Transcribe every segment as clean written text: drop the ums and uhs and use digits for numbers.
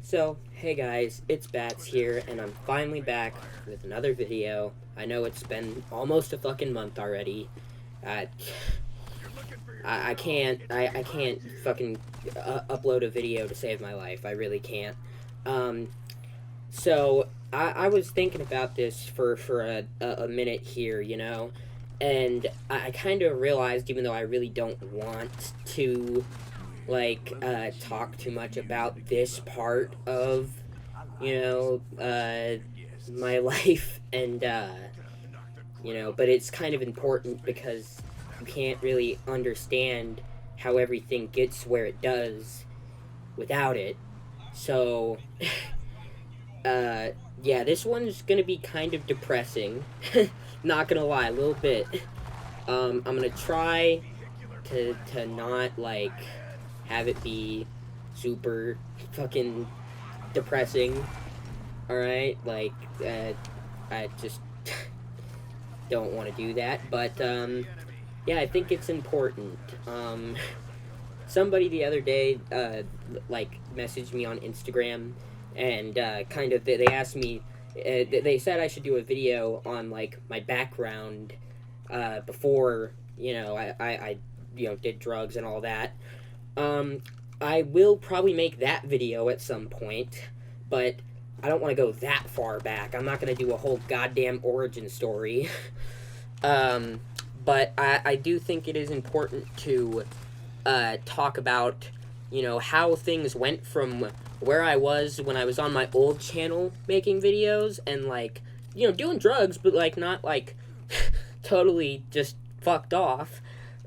So, hey guys, it's Bats here, and I'm finally back with another video. I know it's been almost a fucking month already. Uh, I can't fucking upload a video to save my life. I really can't. Um, so I was thinking about this for a minute here, and I kind of realized, even though I really don't want to talk too much about this part of my life, and but it's kind of important because you can't really understand how everything gets where it does without it. So yeah, this one's gonna be kind of depressing. Not gonna lie, a little bit. I'm gonna try to not have it be super fucking depressing. All right, I just don't want to do that, but yeah, I think it's important. Somebody the other day messaged me on Instagram, and they asked me, they said I should do a video on my background before I did drugs and all that. I will probably make that video at some point, but I don't want to go that far back. I'm not going to do a whole goddamn origin story. But I do think it is important to talk about, how things went from where I was when I was on my old channel making videos and, doing drugs, but, not, totally just fucked off,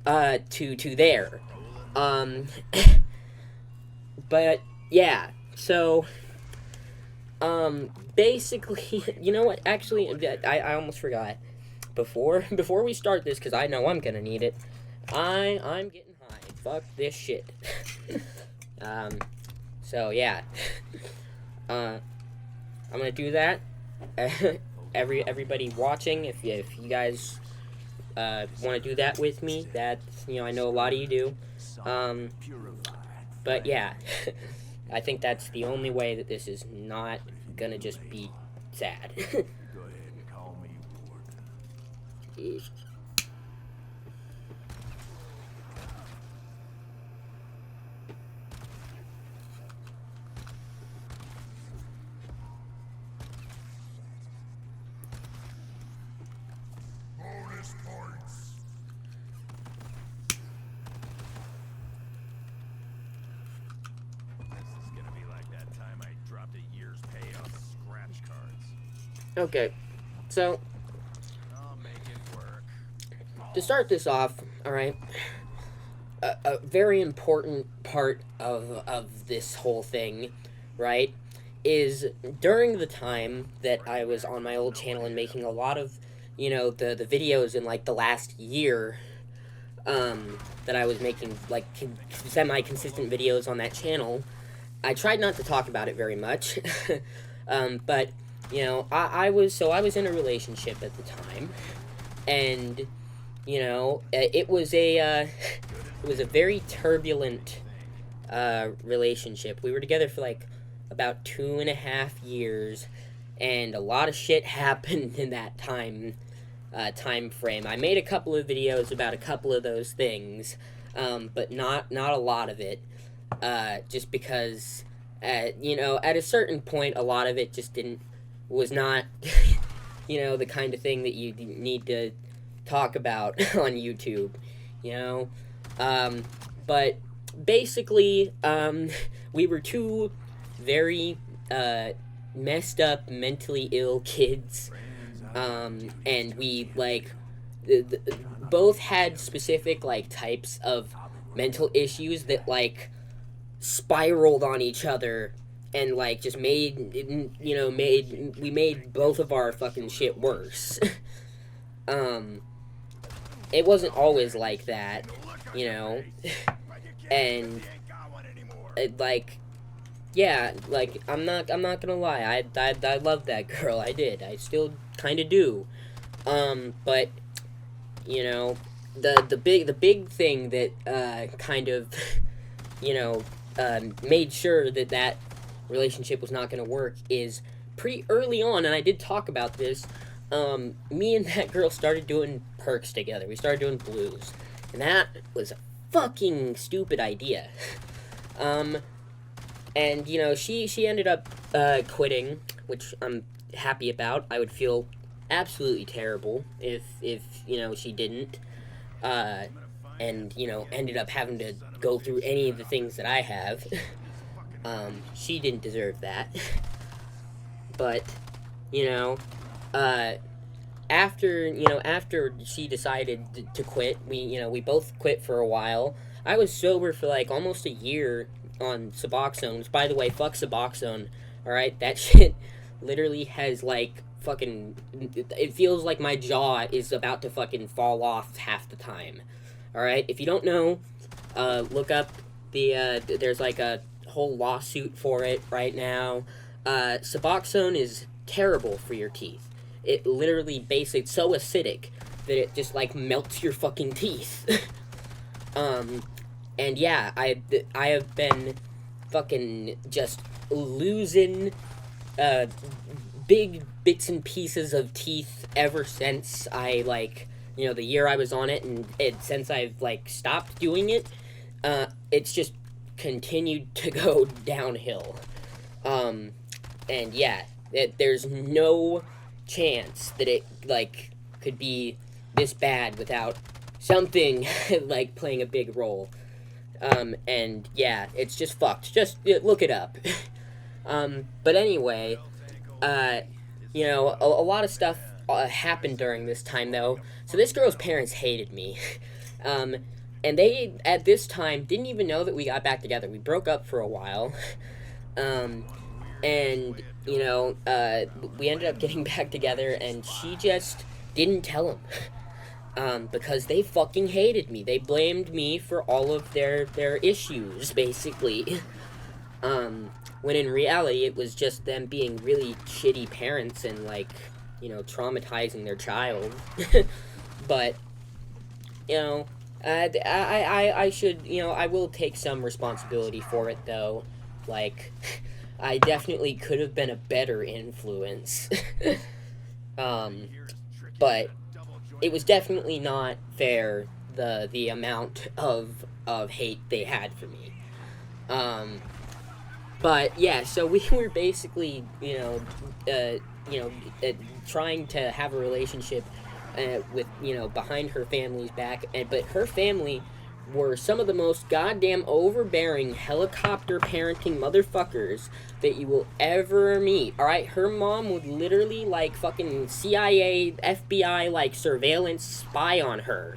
to there. But yeah, so basically, you know what? Actually, I almost forgot. Before we start this, because I know I'm gonna need it. I'm getting high. Fuck this shit. So yeah. I'm gonna do that. Everybody watching, if you guys want to do that with me, that I know a lot of you do. But yeah, I think that's the only way that this is not gonna just be sad. Go ahead and call me Ward. Bonus points. This is gonna be like that time I dropped a year's pay on scratch cards. Okay, so I'll make it work. to start this off, all right, a very important part of this whole thing, right, is during the time that I was on my old channel and making a lot of, the videos in the last year, that I was making semi-consistent videos on that channel. I tried not to talk about it very much, but I was in a relationship at the time, and it was a very turbulent relationship. We were together for about 2.5 years, and a lot of shit happened in that time frame. I made a couple of videos about a couple of those things, but not a lot of it, just because at a certain point a lot of it just was not the kind of thing that you need to talk about on YouTube, but basically, we were two very messed up, mentally ill kids, and we both had specific types of mental issues that spiraled on each other and just made both of our fucking shit worse. It wasn't always like that, and yeah, I'm not gonna lie, I loved that girl. I did. I still kind of do. But the big thing that kind of made sure that relationship was not going to work is pretty early on, and I did talk about this. Me and that girl started doing perks together. We started doing blues, and that was a fucking stupid idea. And she ended up quitting, which I'm happy about. I would feel absolutely terrible if she didn't, and ended up having to go through any of the things that I have. She didn't deserve that. But uh, after she decided to quit, we both quit for a while. I was sober for like almost a year on Suboxone, which, by the way, fuck Suboxone. All right, that shit literally has like fucking. It feels like my jaw is about to fucking fall off half the time. All right, if you don't know, look up the. There's like a whole lawsuit for it right now. Suboxone is terrible for your teeth. It literally basically, it's so acidic that it just like melts your fucking teeth. And yeah, I have been fucking just losing big bits and pieces of teeth ever since I the year I was on it, and since I've like stopped doing it, it's just continued to go downhill. And yeah, there's no chance that it like could be this bad without something like playing a big role. And yeah, it's just fucked. Just look it up. But anyway, a lot of stuff happened during this time though. So this girl's parents hated me. And they at this time didn't even know that we got back together. We broke up for a while. And we ended up getting back together, and she just didn't tell him. Because they fucking hated me. They blamed me for all of their issues, basically. When in reality, it was just them being really shitty parents and, traumatizing their child. But, I should, I will take some responsibility for it, though. I definitely could have been a better influence. But it was definitely not fair, the amount of hate they had for me. But yeah, so we were basically trying to have a relationship with behind her family's back, but her family were some of the most goddamn overbearing helicopter parenting motherfuckers that you will ever meet. Alright, her mom would literally fucking CIA, FBI surveillance spy on her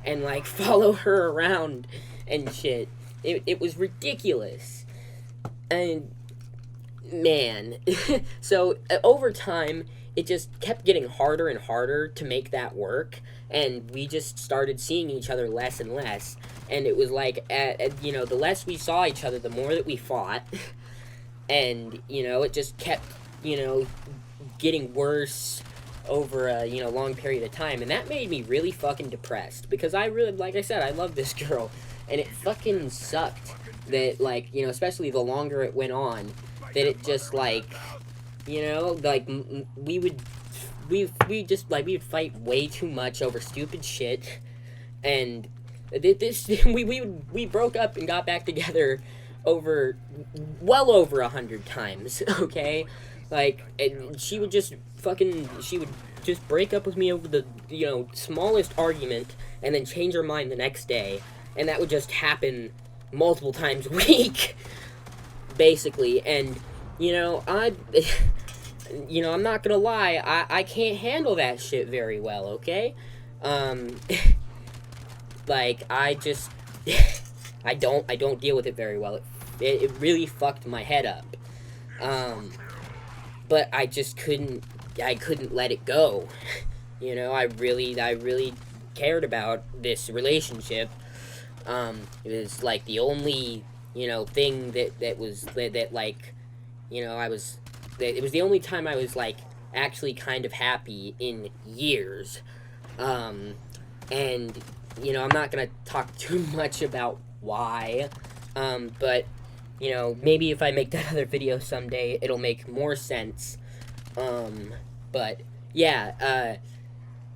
and follow her around and shit. It was ridiculous. And man, so over time it just kept getting harder and harder to make that work, and we just started seeing each other less and less, and it was the less we saw each other, the more that we fought, and it just kept getting worse over a long period of time, and that made me really fucking depressed, because I really, like I said, I love this girl, and it fucking sucked that especially the longer it went on, that it just we would fight way too much over stupid shit, and we broke up and got back together well over 100 times. Okay, and she would just break up with me over the smallest argument, and then change her mind the next day, and that would just happen multiple times a week, basically. And I'm not gonna lie, I can't handle that shit very well, okay? I just, I don't deal with it very well. It really fucked my head up. But I just couldn't let it go. I really cared about this relationship. It was the only, thing that was, it was the only time I was actually kind of happy in years. And I'm not gonna talk too much about why, but you know, maybe if I make that other video someday, it'll make more sense. But yeah,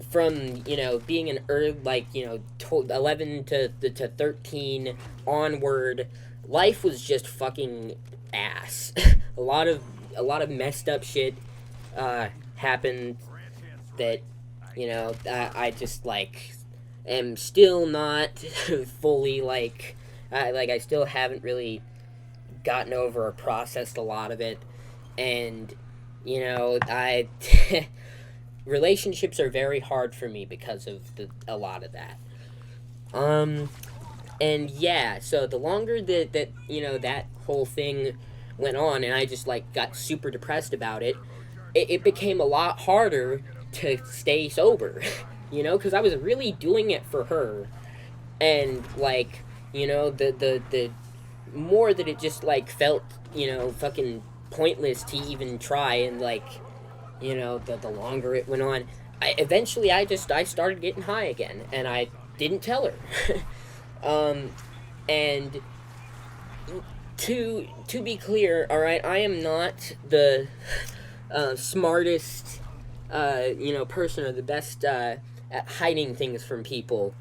from, you know, being an early, like, you know, 11 to 13 onward, life was just fucking ass. a lot of a lot of messed up shit happened that, you know, I just like am still not fully like I still haven't really gotten over or processed a lot of it. And, you know, I relationships are very hard for me because of a lot of that. And yeah, so the longer that you know, that whole thing went on, and I just like got super depressed about it, it became a lot harder to stay sober. You know, because I was really doing it for her, and like, you know, the more that it just like felt, you know, fucking pointless to even try, and like, you know, the longer it went on, I started getting high again, and I didn't tell her. And to be clear, all right, I am not the smartest, you know, person, or the best at hiding things from people,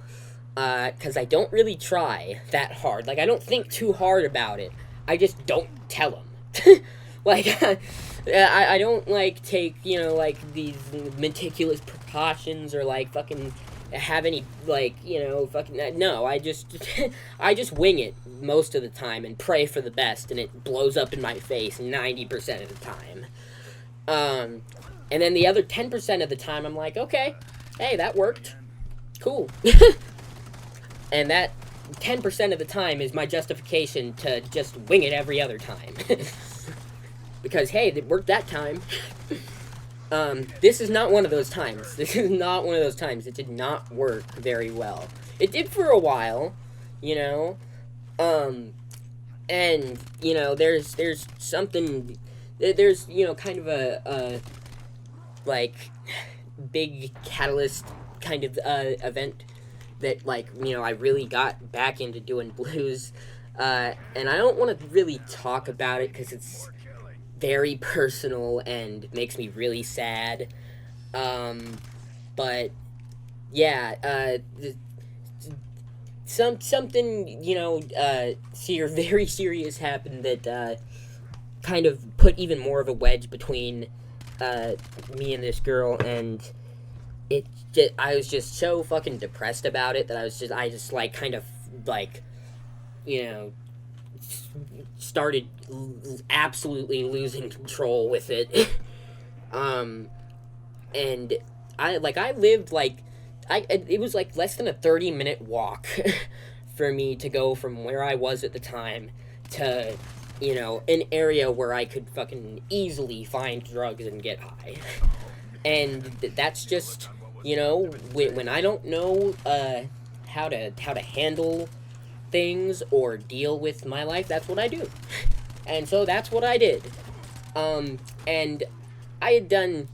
because I don't really try that hard. Like, I don't think too hard about it. I just don't tell them. Like, I don't, like, take, you know, like, these meticulous precautions, or, like, fucking have any, like, you know, fucking, no, I just, I just wing it most of the time and pray for the best, and it blows up in my face 90% of the time. And then the other 10% of the time, I'm like, okay, hey, that worked. Cool. And that 10% of the time is my justification to just wing it every other time. Because, hey, it worked that time. This is not one of those times. This is not one of those times. It did not work very well. It did for a while, you know. And, you know, there's something, there's, you know, kind of a like, big catalyst kind of, event that, like, you know, I really got back into doing blues. And I don't want to really talk about it because it's very personal and makes me really sad. But yeah, something, you know, very serious happened that kind of put even more of a wedge between me and this girl, and I was just so fucking depressed about it that I just like kind of like, you know, started absolutely losing control with it. And I lived like, it was like less than a 30-minute walk for me to go from where I was at the time to, you know, an area where I could fucking easily find drugs and get high. And that's just, you know, when I don't know how to handle things or deal with my life, that's what I do. And so that's what I did. And I had done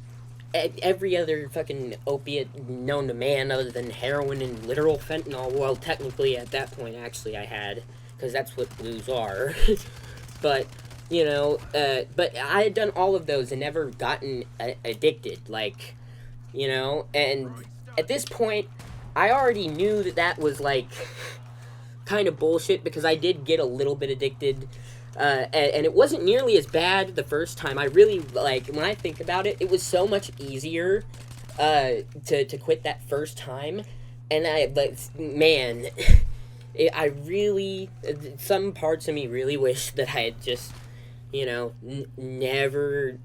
every other fucking opiate known to man other than heroin and literal fentanyl. Well, technically at that point, actually, I had, because that's what blues are. But, you know, but I had done all of those and never gotten addicted, like, you know, and at this point, I already knew that was, like, kind of bullshit, because I did get a little bit addicted, and it wasn't nearly as bad the first time. I really, like, when I think about it, it was so much easier to quit that first time, and man, I really, some parts of me really wish that I had just, you know, never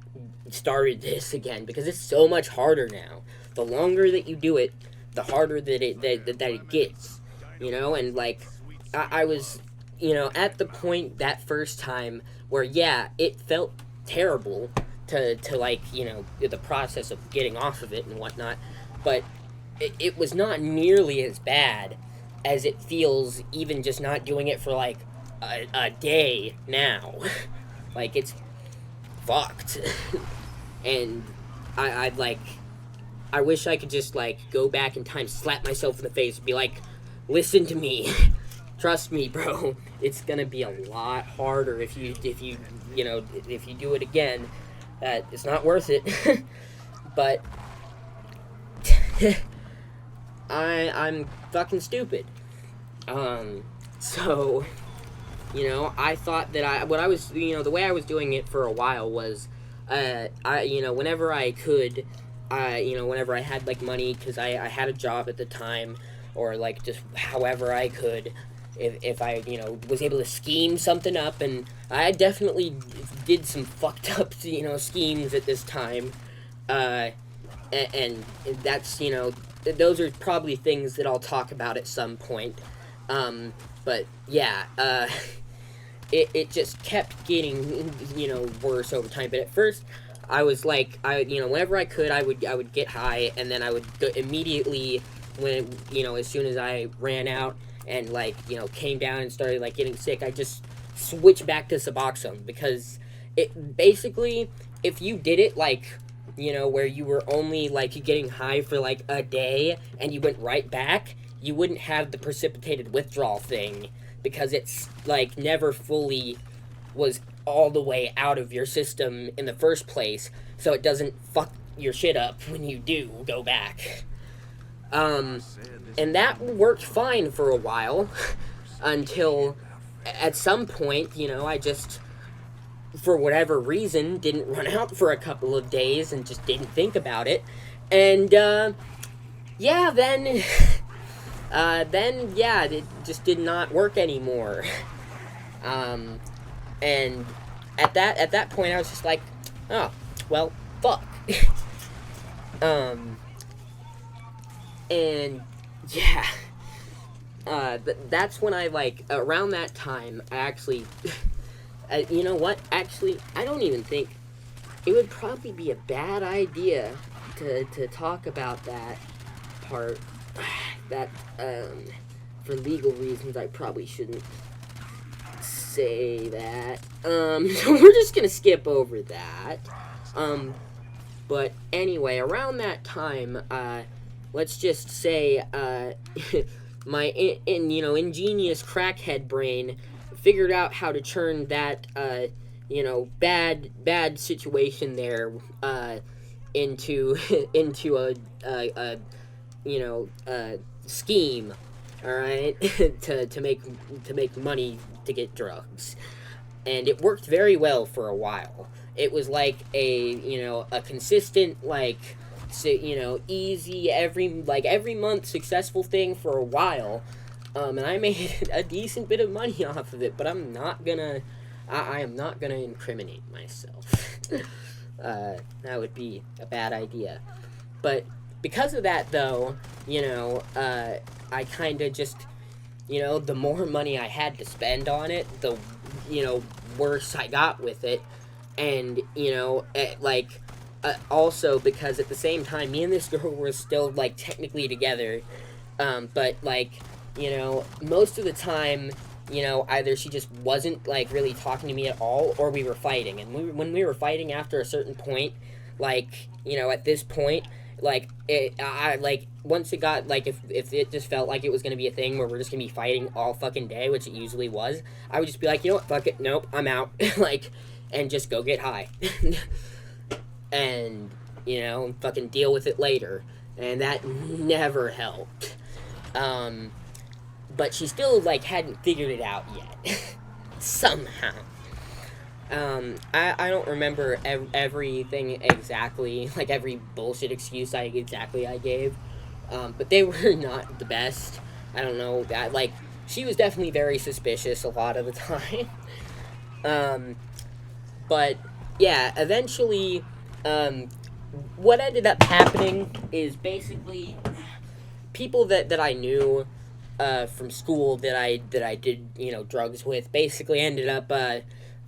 started this again, because it's so much harder now. The longer that you do it, the harder that it gets, you know. And like, I was, you know, at the point that first time where, yeah, it felt terrible to like, you know, the process of getting off of it and whatnot, but it was not nearly as bad as it feels even just not doing it for like a day now. Like, it's fucked. And I'd like, I wish I could just like go back in time, slap myself in the face, and be like, listen to me. trust me, bro, it's gonna be a lot harder if you do it again. It's not worth it. But I'm fucking stupid. So, I thought that the way I was doing it for a while was, whenever I could, whenever I had, like, money, because I had a job at the time, or, like, just however I could, if I, was able to scheme something up, and I definitely did some fucked up, schemes at this time, and that's, those are probably things that I'll talk about at some point. But yeah, it just kept getting, worse over time. But at first, I was like, whenever I could, I would get high, and then I would go immediately when, as soon as I ran out and, like, came down and started, like, getting sick, I just switched back to Suboxone, because it basically, if you did it, like, where you were only, like, getting high for, like, a day, and you went right back, you wouldn't have the precipitated withdrawal thing, because it's, like, never fully was all the way out of your system in the first place, so it doesn't fuck your shit up when you do go back. And that worked fine for a while, until at some point, I just, for whatever reason, didn't run out for a couple of days and just didn't think about it. And, yeah, then it just did not work anymore. And at that point, I was just like, oh, well, fuck. And, yeah, that's when I, like, around that time, I actually, you know what, actually, I don't even think, it would probably be a bad idea to talk about that part, that, for legal reasons, I probably shouldn't say that, so we're just gonna skip over that. But anyway, around that time, let's just say, my ingenious crackhead brain figured out how to turn that, bad situation there, into a scheme, all right, to make money to get drugs, and it worked very well for a while. It was like a consistent, like, easy every month successful thing for a while, and I made a decent bit of money off of it. But I am not gonna incriminate myself. That would be a bad idea. But because of that, though, I kind of just, the more money I had to spend on it, the, worse I got with it. And, also because at the same time, me and this girl were still, like, technically together, but, like, most of the time, either she just wasn't, like, really talking to me at all, or we were fighting. And when we were fighting after a certain point, like, at this point, like, once it got, like, if it just felt like it was going to be a thing where we're just going to be fighting all fucking day, which it usually was, I would just be like, you know what, fuck it, nope, I'm out, like, and just go get high. And, fucking deal with it later. And that never helped. But she still, like, hadn't figured it out yet. Somehow. I don't remember everything exactly, like, every bullshit excuse I gave. But they were not the best. I don't know, that, like, she was definitely very suspicious a lot of the time. But, yeah, eventually, what ended up happening is basically people that I knew, from school that I did, drugs with, basically ended up,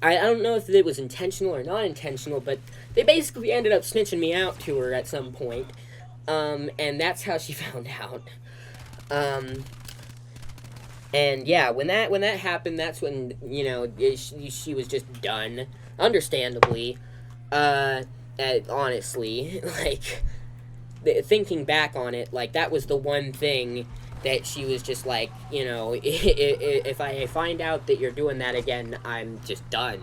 I don't know if it was intentional or not intentional, but they basically ended up snitching me out to her at some point, and that's how she found out. And yeah, when that happened, that's when, she was just done, understandably, honestly, like, thinking back on it, like, that was the one thing that she was just like, if I find out that you're doing that again, I'm just done.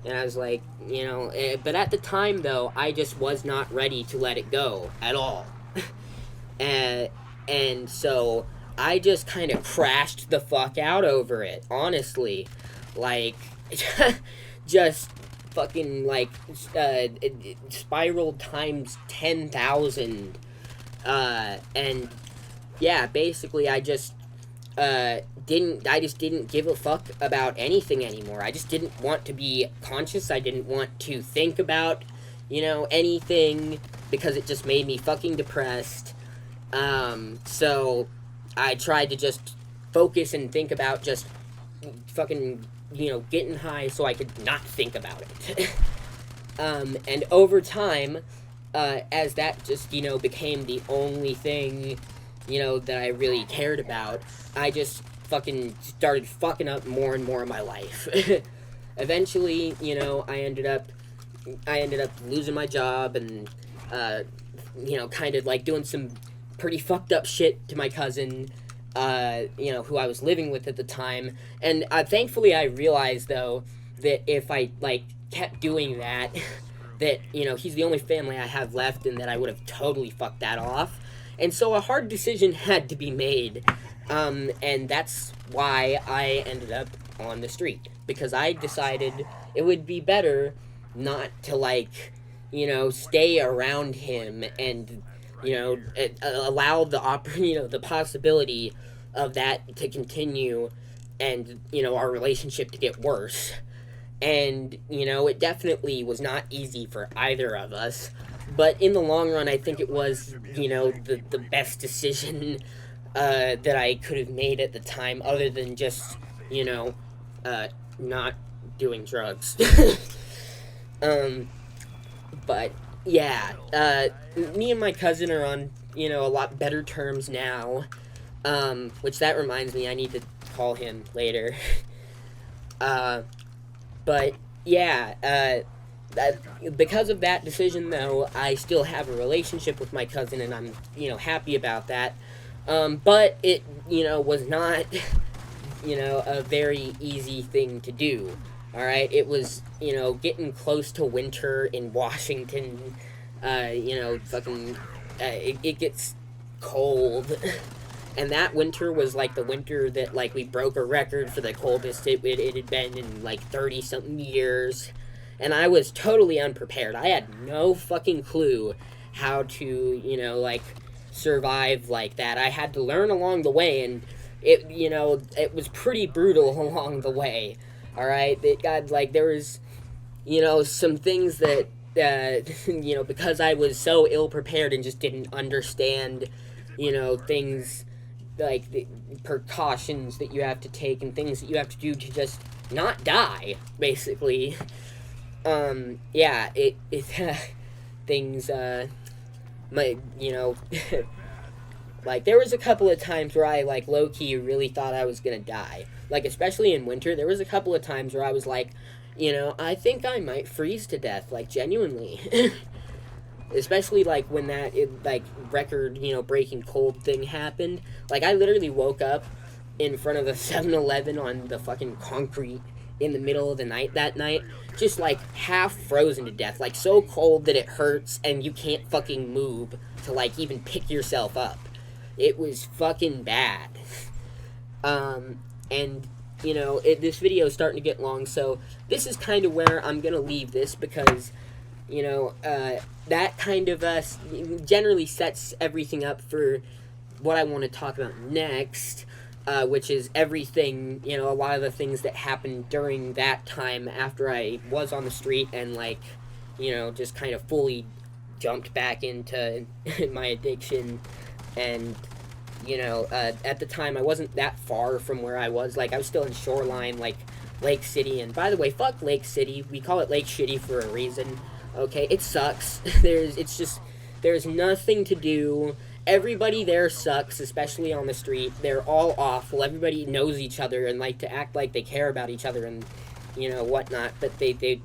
And I was like, but at the time, though, I just was not ready to let it go at all. And so I just kind of crashed the fuck out over it, honestly. Like, just fucking, like, it spiraled times 10,000. And, yeah, basically I just didn't give a fuck about anything anymore. I just didn't want to be conscious. I didn't want to think about, anything, because it just made me fucking depressed. So I tried to just focus and think about just fucking, getting high so I could not think about it. And over time, as that just, became the only thing, that I really cared about, I just fucking started fucking up more and more of my life. Eventually, I ended up losing my job and, kind of like doing some pretty fucked up shit to my cousin, who I was living with at the time. And thankfully I realized, though, that if I, like, kept doing that, that, he's the only family I have left, and that I would have totally fucked that off. And so a hard decision had to be made, and that's why I ended up on the street. Because I decided it would be better not to, like, stay around him and, allow the possibility of that to continue and, our relationship to get worse. And, it definitely was not easy for either of us. But in the long run, I think it was, the best decision that I could have made at the time, other than just, not doing drugs. But, yeah, me and my cousin are on, a lot better terms now. Which that reminds me, I need to call him later. But, yeah, because of that decision, though, I still have a relationship with my cousin, and I'm, happy about that. But it, was not, a very easy thing to do. Alright, it was, getting close to winter in Washington. Fucking, it gets cold. And that winter was, like, the winter that, like, we broke a record for the coldest it had been in, like, 30-something years. And I was totally unprepared. I had no fucking clue how to, like, survive like that. I had to learn along the way, and it, it was pretty brutal along the way. Alright? It got, like, there was, some things that, because I was so ill-prepared and just didn't understand, things like the precautions that you have to take and things that you have to do to just not die, basically. Yeah, it things, like, there was a couple of times where I, like, low-key really thought I was gonna die. Like, especially in winter, there was a couple of times where I was like, I think I might freeze to death, like, genuinely. Especially, like, when that, record, breaking cold thing happened. Like, I literally woke up in front of a 7-Eleven on the fucking concrete in the middle of the night that night, just, like, half frozen to death. Like, so cold that it hurts and you can't fucking move to, like, even pick yourself up. It was fucking bad. And, this video is starting to get long, so this is kind of where I'm gonna leave this, because, that kind of generally sets everything up for what I want to talk about next, which is everything, a lot of the things that happened during that time after I was on the street and, like, just kind of fully jumped back into my addiction. And, at the time I wasn't that far from where I was. Like, I was still in Shoreline, like, Lake City. And by the way, fuck Lake City. We call it Lake Shitty for a reason. Okay, it sucks. There's nothing to do. Everybody there sucks, especially on the street. They're all awful. Everybody knows each other and like to act like they care about each other and, whatnot. But they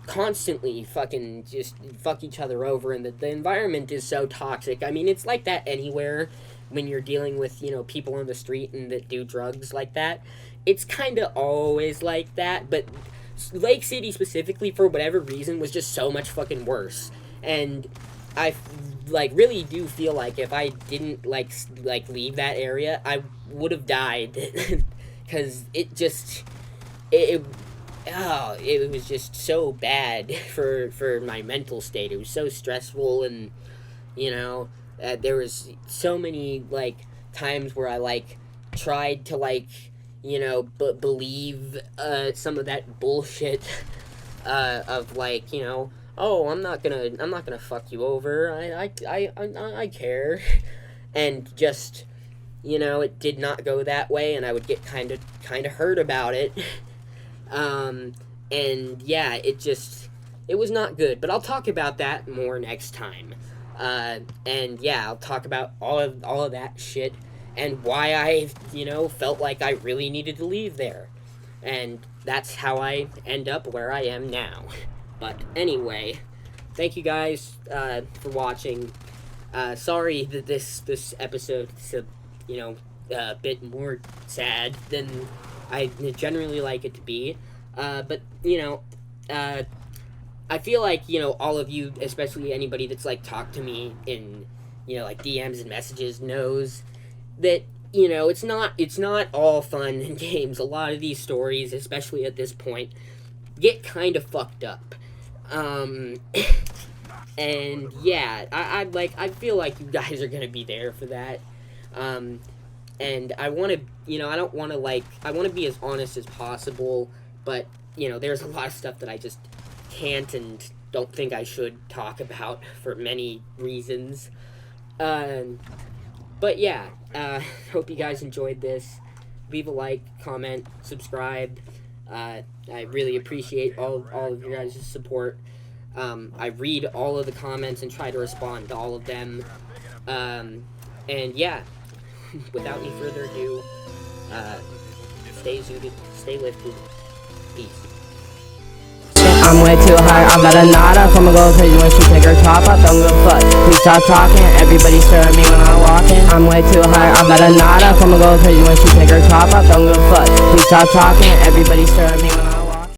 constantly fucking just fuck each other over, and the environment is so toxic. I mean, it's like that anywhere. when you're dealing with, you know, people on the street and that do drugs like that. It's kind of always like that, but Lake City specifically, for whatever reason, was just so much fucking worse. And I like really do feel like if I didn't like leave that area, I would have died, because it was just so bad for my mental state. It was so stressful, and you know, there was so many like times where I like tried to like, you know, believe some of that bullshit of like, you know, oh, I'm not gonna fuck you over. I care, and just, you know, it did not go that way, and I would get kind of hurt about it. And yeah, it was not good. But I'll talk about that more next time. And yeah, I'll talk about all of that shit and why I, you know, felt like I really needed to leave there. And that's how I end up where I am now. But anyway, thank you guys for watching. Sorry that this episode is a bit more sad than I generally like it to be. But you know, I feel like, you know, all of you, especially anybody that's like talked to me in, you know, like DMs and messages, knows that, you know, it's not all fun and games. A lot of these stories, especially at this point, get kind of fucked up. And yeah, I feel like you guys are gonna be there for that. And I want to, you know, I want to be as honest as possible, but, you know, there's a lot of stuff that I just can't and don't think I should talk about for many reasons. But yeah, hope you guys enjoyed this. Leave a like, comment, subscribe. I really appreciate all of your guys' support. I read all of the comments and try to respond to all of them. And yeah, without any further ado, stay zooted, stay lifted, peace. I'm way too high, I'm about to nada. I'ma go crazy when she take her top off, don't give a fuck. Please stop talking, everybody stare at me when I'm walking. I'm way too high, I'm about to nada. I'ma go crazy when she take her top off, don't give a fuck. Please stop talking, everybody stare at me.